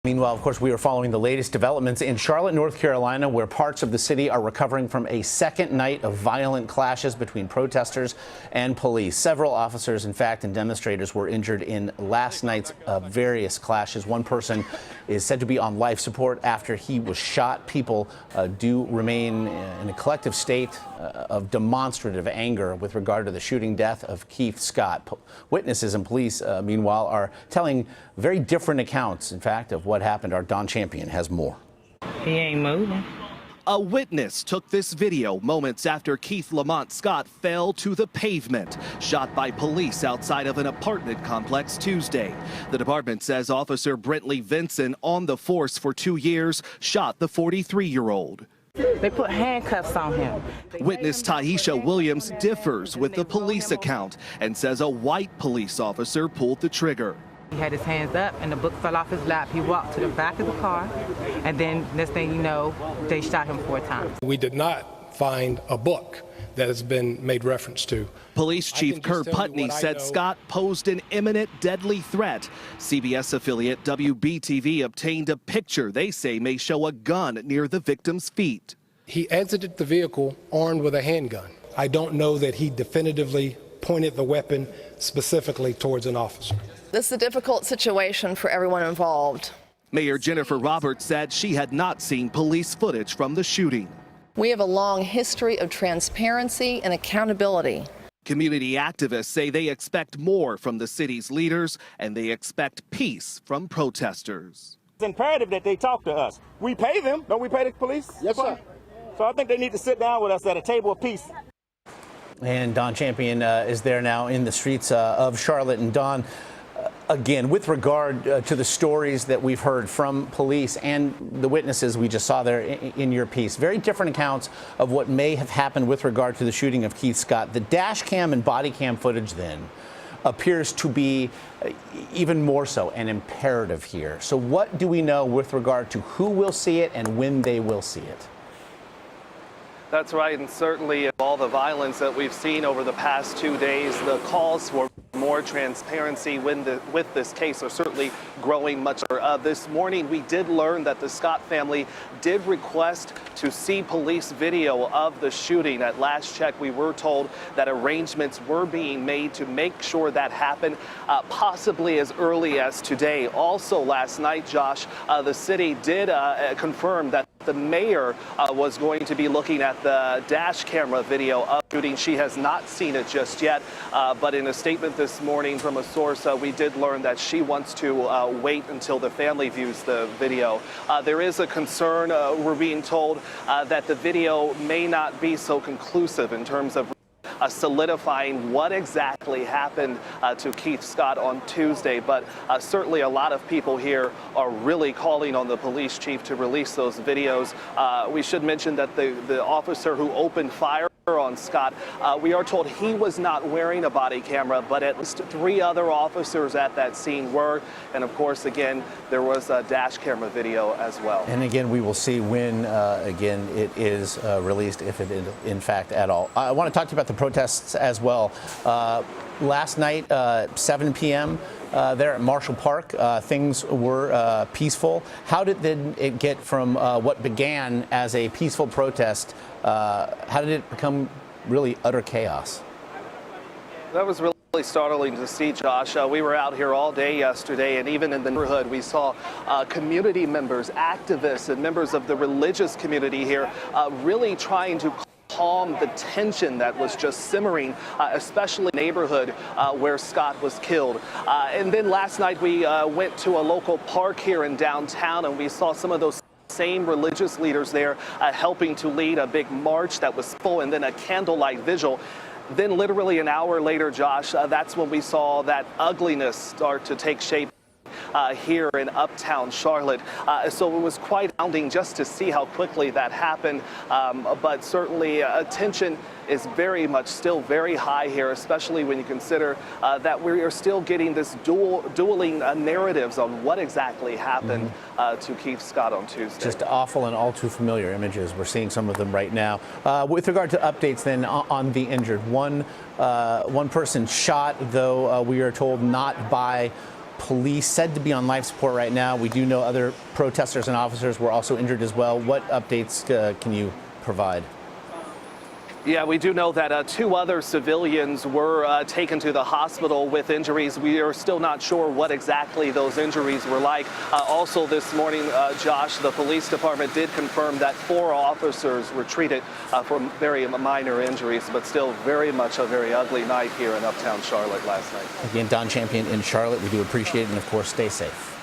Meanwhile, of course, we are following the latest developments in Charlotte, North Carolina, where parts of the city are recovering from a second night of violent clashes between protesters and police. Several officers, in fact, and demonstrators were injured in last night's various clashes. One person is said to be on life support after he was shot. People do remain in a collective state of demonstrative anger with regard to the shooting death of Keith Scott. Witnesses and police, meanwhile, are telling very different accounts, in fact, of what happened. Our Don Champion has more. He ain't moving. A witness took this video moments after Keith Lamont Scott fell to the pavement, shot by police outside of an apartment complex Tuesday. The department says Officer Brentley Vinson, on the force for 2 years, shot the 43-year-old. They put handcuffs on him. Witness Taisha Williams differs with the police account and says a white police officer pulled the trigger. He had his hands up and the book fell off his lap. He walked to the back of the car, and then next thing you know, they shot him 4 times. We did not find a book that has been made reference to. Police Chief Kurt Putney said Scott posed an imminent deadly threat. CBS affiliate WBTV obtained a picture they say may show a gun near the victim's feet. He exited the vehicle armed with a handgun. I don't know that he definitively pointed the weapon specifically towards an officer. This is a difficult situation for everyone involved. Mayor Jennifer Roberts said she had not seen police footage from the shooting. We have a long history of transparency and accountability. Community activists say they expect more from the city's leaders, and they expect peace from protesters. It's imperative that they talk to us. We pay them. Don't we pay the police? Yes, sir. So I think they need to sit down with us at a table of peace. And Don Champion is there now in the streets of Charlotte. And Don, again, with regard to the stories that we've heard from police and the witnesses we just saw there in your piece, very different accounts of what may have happened with regard to the shooting of Keith Scott. The dash cam and body cam footage then appears to be even more so an imperative here. So what do we know with regard to who will see it and when they will see it? That's right, and certainly all the violence that we've seen over the past 2 days, the calls for more transparency with this case are certainly growing much. This morning, we did learn that the Scott family did request to see police video of the shooting. At last check, we were told that arrangements were being made to make sure that happened, possibly as early as today. Also last night, Josh, the city did confirm that the mayor was going to be looking at the dash camera video of the shooting. She has not seen it just yet, but in a statement this morning from a source, we did learn that she wants to wait until the family views the video. There is a concern, we're being told, that the video may not be so conclusive in terms of solidifying what exactly happened to Keith Scott on Tuesday. But certainly a lot of people here are really calling on the police chief to release those videos. We should mention that the officer who opened fire on Scott, we are told he was not wearing a body camera, but at least 3 other officers at that scene were. And of course, again, there was a dash camera video as well. And again, we will see when, again, it is released, if it is, in fact, at all. I want to talk to you about the protests as well. Last night, 7 p.m., there at Marshall Park, things were peaceful. How did it get from what began as a peaceful protest, how did it become really utter chaos? That was really startling to see, Josh. We were out here all day yesterday, and even in the neighborhood, we saw community members, activists, and members of the religious community here really trying to calm the tension that was just simmering, especially in the neighborhood where Scott was killed. And then last night we went to a local park here in downtown, and we saw some of those same religious leaders there helping to lead a big march that was full, and then a candlelight vigil. Then literally an hour later, Josh, that's when we saw that ugliness start to take shape here in uptown Charlotte. So it was quite astounding just to see how quickly that happened. But certainly attention is very much still very high here, especially when you consider that we are still getting this dueling narratives on what exactly happened to Keith Scott on Tuesday. Just awful and all too familiar images. We're seeing some of them right now. With regard to updates then on the injured, one person shot, though we are told not by police said to be on life support right now. We do know other protesters and officers were also injured as well. What updates can you provide? Yeah, we do know that 2 other civilians were taken to the hospital with injuries. We are still not sure what exactly those injuries were like. Also this morning, Josh, the police department did confirm that 4 officers were treated for very minor injuries, but still very much a very ugly night here in uptown Charlotte last night. Again, Don Champion in Charlotte. We do appreciate it, and of course, stay safe.